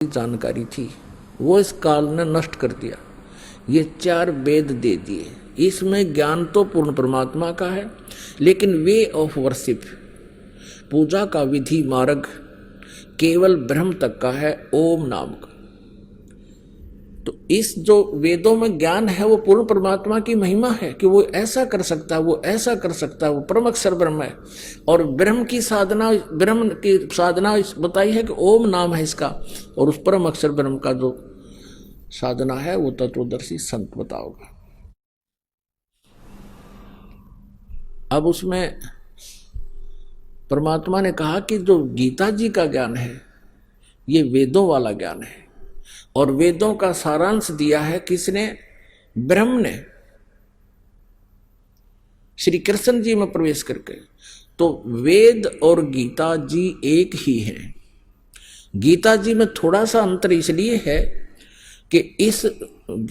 जानकारी थी वो इस काल ने नष्ट कर दिया। ये 4 वेद दे दिए। इसमें ज्ञान तो पूर्ण परमात्मा का है, लेकिन वे ऑफ वर्शिप, पूजा का विधि मार्ग केवल ब्रह्म तक का है, ओम नाम का। तो इस जो वेदों में ज्ञान है वो पूर्ण परमात्मा की महिमा है कि वो ऐसा कर सकता है, वो ऐसा कर सकता है, वो परम अक्षर ब्रह्म है। और ब्रह्म की साधना बताई है कि ओम नाम है इसका, और उस परम अक्षर ब्रह्म का जो साधना है वो तत्वदर्शी संत बताओगा। अब उसमें परमात्मा ने कहा कि जो गीता जी का ज्ञान है ये वेदों वाला ज्ञान है, और वेदों का सारांश दिया है किसने? ब्रह्म ने, श्री कृष्ण जी में प्रवेश करके। तो वेद और गीता जी एक ही हैं। गीता जी में थोड़ा सा अंतर इसलिए है कि इस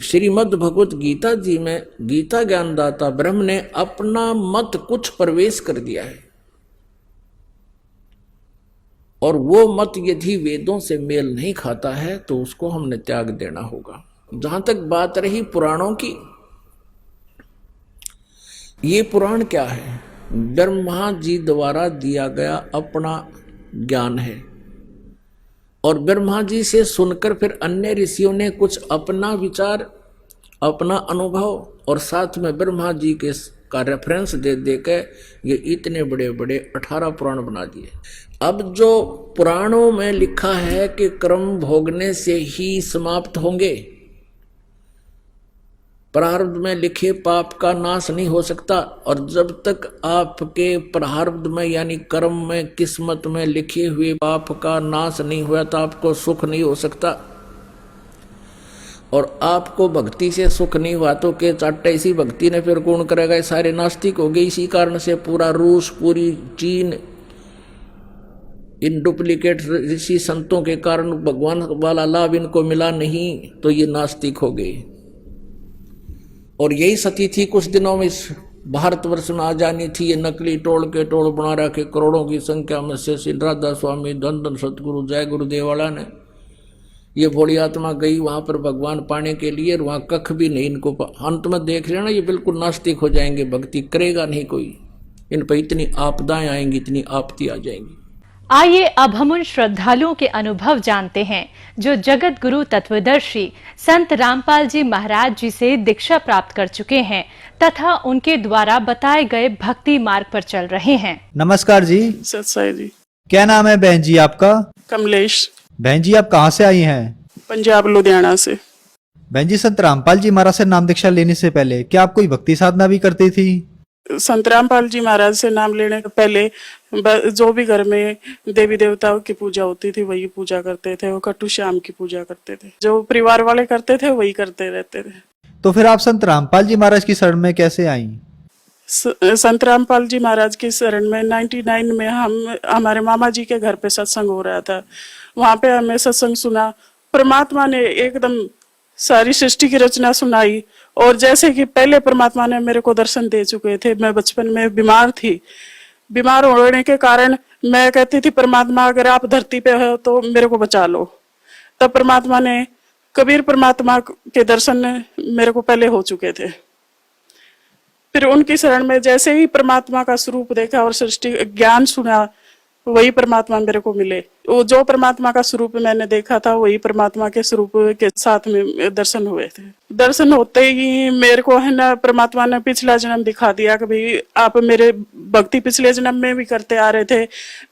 श्रीमद् भगवत गीता जी में गीता ज्ञानदाता ब्रह्म ने अपना मत कुछ प्रवेश कर दिया है, और वो मत यदि वेदों से मेल नहीं खाता है तो उसको हमने त्याग देना होगा। जहां तक बात रही पुराणों की, ये पुराण क्या है? ब्रह्मा जी द्वारा दिया गया अपना ज्ञान है, और ब्रह्मा जी से सुनकर फिर अन्य ऋषियों ने कुछ अपना विचार, अपना अनुभव, और साथ में ब्रह्मा जी के का रेफरेंस दे देकर ये इतने बड़े बड़े 18 पुराण बना दिए। अब जो पुराणों में लिखा है कि कर्म भोगने से ही समाप्त होंगे, प्रारब्ध में लिखे पाप का नाश नहीं हो सकता, और जब तक आपके प्रारब्ध में यानी कर्म में, किस्मत में लिखे हुए पाप का नाश नहीं हुआ तो आपको सुख नहीं हो सकता। और आपको भक्ति से सुख नहीं हुआ तो के चाटे इसी भक्ति ने फिर कौन करेगा? ये सारे नास्तिक हो गए। इसी कारण से पूरा रूस, पूरी चीन इन डुप्लीकेट ऋषि संतों के कारण भगवान वाला लाभ इनको मिला नहीं, तो ये नास्तिक हो गए। और यही स्थिति थी कुछ दिनों में इस भारतवर्ष में आ जानी थी। ये नकली टोल के टोल बना रखे करोड़ों की संख्या में से श्री राधा स्वामी, धन धन सतगुरु, जय गुरुदेव वाला ने। ये भोली आत्मा गई वहां पर भगवान पाने के लिए, और वहां कख भी नहीं इनको। अंत में देख लेना ये बिल्कुल नास्तिक हो जाएंगे, भक्ति करेगा नहीं कोई। इन पर इतनी आपदाएं आएंगी, इतनी आपत्ति आ जाएंगी। आइए अब हम उन श्रद्धालुओं के अनुभव जानते हैं जो जगत गुरु तत्वदर्शी संत रामपाल जी महाराज जी से दीक्षा प्राप्त कर चुके हैं तथा उनके द्वारा बताए गए भक्ति मार्ग पर चल रहे हैं। नमस्कार जी। सत्साई जी। क्या नाम है बहन जी आपका? कमलेश। बहन जी आप कहाँ से आई हैं? पंजाब लुधियाना से। बहन जी संत रामपाल जी महाराज से नाम दीक्षा लेने से पहले क्या आप कोई भक्ति साधना भी करती थी? संत रामपाल जी महाराज से नाम लेने के पहले जो भी घर में देवी देवताओं की पूजा होती थी वही पूजा करते थे। वो कट्टू श्याम की पूजा करते थे, जो परिवार वाले करते थे वही करते रहते थे। तो फिर आप संत रामपाल जी महाराज की शरण में कैसे आई? संत रामपाल जी महाराज की शरण में 99 में हमारे मामा जी के घर पे सत्संग हो रहा था। वहां पे हमें सत्संग सुना। परमात्मा ने एकदम सारी सृष्टि की रचना सुनाई, और जैसे कि पहले परमात्मा ने मेरे को दर्शन दे चुके थे। मैं बचपन में बीमार थी। बीमार होने के कारण मैं कहती थी परमात्मा अगर आप धरती पे हो तो मेरे को बचा लो। तब परमात्मा ने, कबीर परमात्मा के दर्शन मेरे को पहले हो चुके थे। फिर उनकी शरण में जैसे ही परमात्मा का स्वरूप देखा और सृष्टि ज्ञान सुना, वही परमात्मा मेरे को मिले। वो जो परमात्मा का स्वरूप मैंने देखा था वही परमात्मा के स्वरूप के साथ में दर्शन हुए थे। दर्शन होते ही मेरे को है ना परमात्मा ने पिछला जन्म दिखा दिया कि भाई आप मेरे भक्ति पिछले जन्म में भी करते आ रहे थे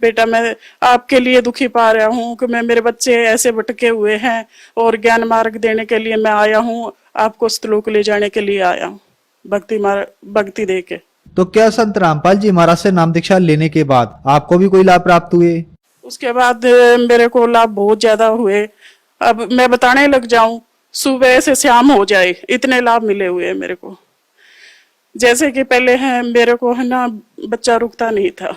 बेटा, मैं आपके लिए दुखी पा रहा हूँ कि मैं मेरे बच्चे ऐसे भटके हुए हैं और ज्ञान मार्ग देने के लिए मैं आया हूँ, आपको स्तलोक ले जाने के लिए आया हूँ भक्ति दे के। तो क्या संत रामपाल जी महाराज से नाम दीक्षा लेने के बाद आपको भी कोई लाभ प्राप्त हुए? उसके बाद मेरे को लाभ बहुत ज्यादा हुए। अब मैं बताने लग जाऊं, सुबह से शाम हो जाए इतने लाभ मिले हुए मेरे को। जैसे कि पहले है मेरे को है ना बच्चा रुकता नहीं था।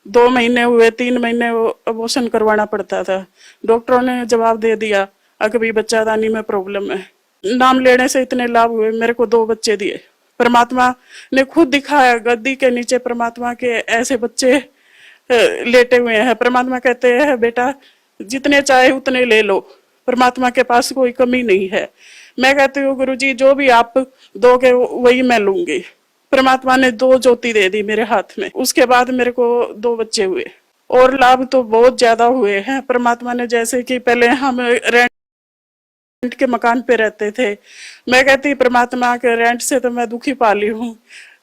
2 महीने हुए, 3 महीने अबॉर्शन करवाना पड़ता था। डॉक्टरों ने जवाब दे दिया अभी बच्चादानी में प्रॉब्लम है। नाम लेने से इतने लाभ हुए। मेरे को 2 बच्चे दिए। परमात्मा ने खुद दिखाया, गद्दी के नीचे परमात्मा के ऐसे बच्चे लेटे हुए हैं। परमात्मा कहते हैं बेटा जितने चाहे उतने ले लो, परमात्मा के पास कोई कमी नहीं है। मैं कहती हूँ गुरुजी जो भी आप दोगे वही मैं लूंगी। परमात्मा ने 2 ज्योति दे दी मेरे हाथ में, उसके बाद मेरे को 2 बच्चे हुए और लाभ तो बहुत ज्यादा हुए हैं परमात्मा ने। जैसे कि पहले हम रेंट के मकान पे रहते थे, मैं कहती परमात्मा के रेंट से तो मैं दुखी पाली हूँ।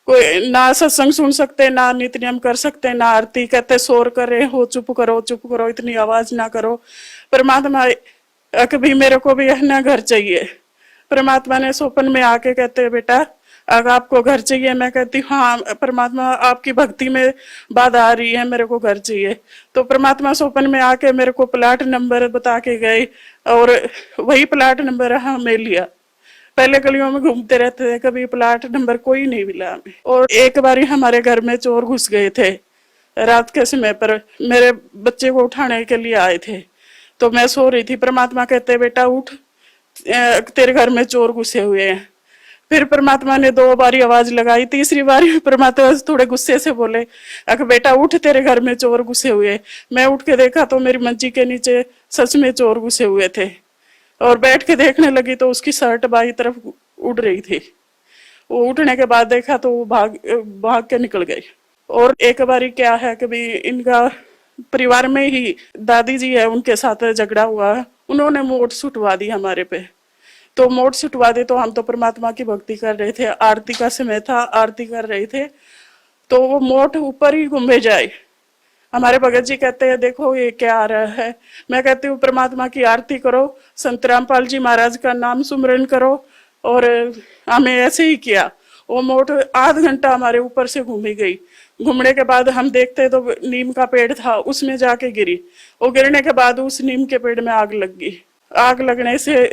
कोई ना सत्संग सुन सकते, ना नित्य नियम कर सकते, ना आरती, कहते शोर कर रहे हो, चुप करो, इतनी आवाज ना करो। परमात्मा कभी मेरे को भी है ना घर चाहिए। परमात्मा ने स्वप्न में आके कहते बेटा अगर आपको घर चाहिए, मैं कहती हाँ परमात्मा आपकी भक्ति में बाधा आ रही है, मेरे को घर चाहिए। तो परमात्मा स्वप्न में आके मेरे को प्लाट नंबर बता के गए और वही प्लाट नंबर हमें लिया। पहले गलियों में घूमते रहते थे, कभी प्लाट नंबर कोई नहीं मिला हमें। और एक बारी हमारे घर में चोर घुस गए थे रात के समय पर, मेरे बच्चे को उठाने के लिए आए थे, तो मैं सो रही थी। परमात्मा कहते बेटा उठ, तेरे घर में चोर घुसे हुए हैं। फिर परमात्मा ने 2 बारी आवाज लगाई, तीसरी बारी परमात्मा थोड़े गुस्से से बोले अगर बेटा उठ, तेरे घर में चोर घुसे हुए। मैं उठ के देखा तो मेरी मंजी के नीचे सच में चोर घुसे हुए थे और बैठ के देखने लगी तो उसकी शर्ट बाई तरफ उड़ रही थी। वो उठने के बाद देखा तो वो भाग के निकल गई। और एक बारी क्या है कभी इनका परिवार में ही दादी जी है, उनके साथ झगड़ा हुआ, उन्होंने मोट सुटवा दी हमारे पे। तो मोट सुटवा दे तो हम तो परमात्मा की भक्ति कर रहे थे, आरती का समय था, आरती कर रहे थे, तो वो मोट ऊपर ही घूमे जाए। हमारे भगत जी कहते हैं देखो ये क्या आ रहा है। मैं कहती हूँ परमात्मा की आरती करो, संत रामपाल जी महाराज का नाम सुमरन करो। और हमें ऐसे ही किया। वो मोट आध घंटा हमारे ऊपर से घूमी गई। घूमने के बाद हम देखते तो नीम का पेड़ था, उसमें जाके गिरी। वो गिरने के बाद उस नीम के पेड़ में आग लग गई। आग लगने से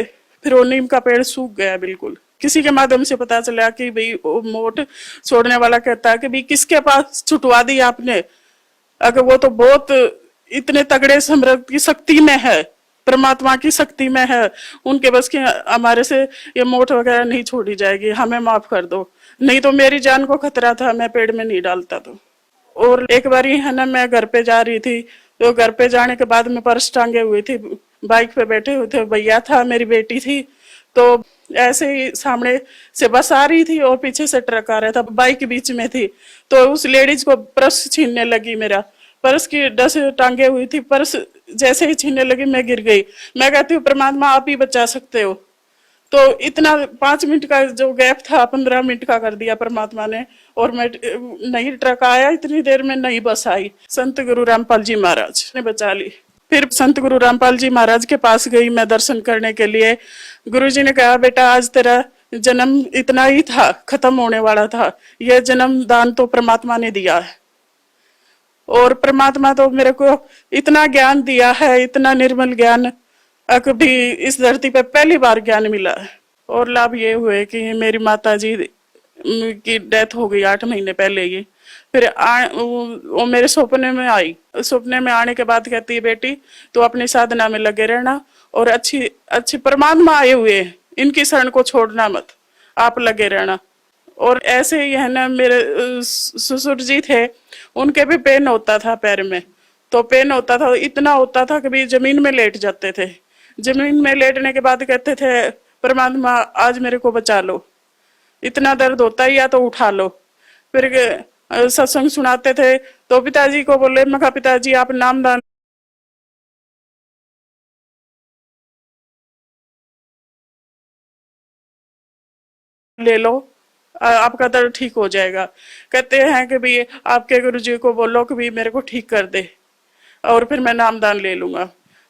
फिर वो नीम का पेड़ सूख गया बिल्कुल। किसी के माध्यम से पता चला कि भाई वो मोट छोड़ने वाला कहता है कि भाई किसके पास छुटवा दी आपने, अगर वो तो बहुत इतने तगड़े समर्थ की शक्ति में है, परमात्मा की शक्ति में है, उनके बस के हमारे से ये मोट वगैरह नहीं छोड़ी जाएगी, हमें माफ कर दो, नहीं तो मेरी जान को खतरा था, मैं पेड़ में नहीं डालता। तो और एक बारी है ना मैं घर पे जा रही थी, तो घर पे जाने के बाद में पर्स टांगे हुई थी, बाइक पे बैठे हुए थे, भैया था, मेरी बेटी थी। तो ऐसे ही सामने से बस आ रही थी और पीछे से ट्रक आ रहा था, बाइक के बीच में थी। तो उस लेडीज को पर्स छीनने लगी, मेरा पर्स की डस टांगे हुई थी, पर्स जैसे ही छीनने लगी मैं गिर गई। मैं कहती हूँ परमात्मा आप ही बचा सकते हो। तो इतना 5 मिनट का जो गैप था 15 मिनट का कर दिया परमात्मा ने। और मैं नहीं ट्रक आया, इतनी देर में नहीं बस आई, संत गुरु रामपाल जी महाराज ने बचा ली। फिर संत गुरु रामपाल जी महाराज के पास गई मैं दर्शन करने के लिए। गुरु जी ने कहा बेटा आज तेरा जन्म इतना ही था, खत्म होने वाला था, यह जन्म दान तो परमात्मा ने दिया है। और परमात्मा तो मेरे को इतना ज्ञान दिया है, इतना निर्मल ज्ञान, कभी इस धरती पे पहली बार ज्ञान मिला है। और लाभ ये हुए कि मेरी माता जी की डेथ हो गई 8 महीने पहले ही। फिर वो मेरे सपने में आई। सपने में आने के बाद कहती है बेटी तो अपनी साधना में लगे रहना और अच्छी परमात्मा आए हुए, इनकी शरण को छोड़ना मत, आप लगे रहना। और ऐसे ही है ना मेरे ससुर जी थे, उनके भी पेन होता था पैर में। तो पेन होता था, इतना होता था कि भी जमीन में लेट जाते थे। जमीन में लेटने के बाद कहते थे परमात्मा आज मेरे को बचा लो, इतना दर्द होता है या तो उठा लो। फिर सत्संग सुनाते थे तो पिताजी को बोले, मैं कहा पिताजी आप नामदान ले लो, आपका दर्द ठीक हो जाएगा। कहते हैं कि भाई आपके गुरुजी को बोलो कि भाई मेरे को ठीक कर दे और फिर मैं नामदान ले लूंगा।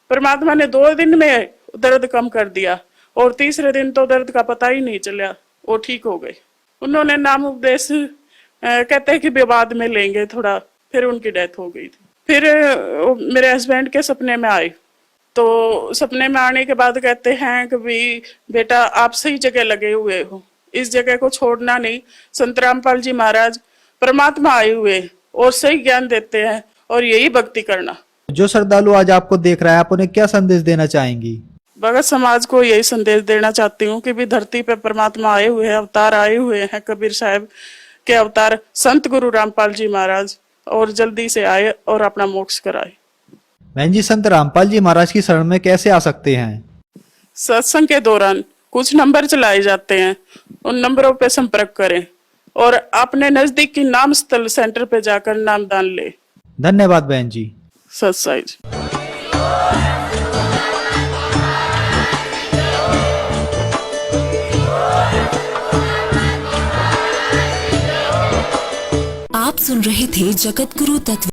परमात्मा ने 2 दिन में दर्द कम कर दिया और तीसरे दिन तो दर्द का पता ही नहीं चला, वो ठीक हो गए। उन्होंने नाम उपदेश कहते हैं कि बाद में लेंगे थोड़ा, फिर उनकी डेथ हो गई थी। फिर मेरे हस्बैंड के सपने में आए, तो सपने में आने के बाद कहते हैं कि भाई बेटा आप सही जगह लगे हुए हो, इस जगह को छोड़ना नहीं। संत रामपाल जी महाराज परमात्मा आए हुए और सही ज्ञान देते हैं और यही भक्ति करना। जो श्रद्धालु आज आपको देख रहा है, आप उन्हें क्या संदेश देना चाहेंगी? भगत समाज को यही संदेश देना चाहती हूँ कि भी धरती पे परमात्मा आए हुए हैं, अवतार आए हुए हैं, कबीर साहब के अवतार संत गुरु रामपाल जी महाराज, और जल्दी से आए और अपना मोक्ष कराए। बहन जी, संत रामपाल जी महाराज की शरण में कैसे आ सकते हैं? सत्संग के दौरान कुछ नंबर चलाए जाते हैं, उन नंबरों पे संपर्क करें और अपने नजदीक की नाम स्थल सेंटर पे जाकर नामदान ले। धन्यवाद बहन जी। सत्साई। आप सुन रहे थे जगत गुरु तत्व